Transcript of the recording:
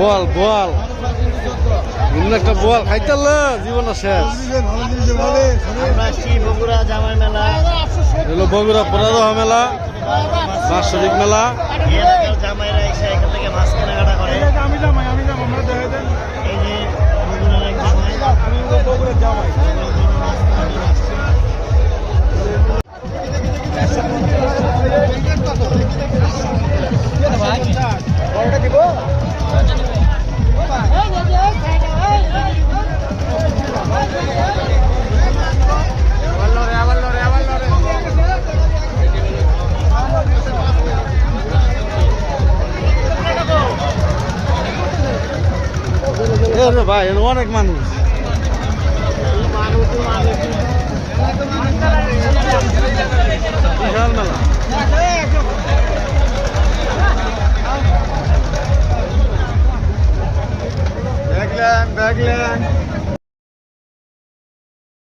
বোয়াল বোয়াল এমন একটা বোয়াল খাইতালে জীবন শেষ। আমরা আসছি বগুড়া জামাই মেলা, এগুলো বগুড়া পরাদহা মেলা, বাৎসরিক মেলা। জামাইরা এসে এখান থেকে মাছ কেনাকাটা করে। এই যে বগুড়ার এক জামাই, ভাই অনেক মানুষ।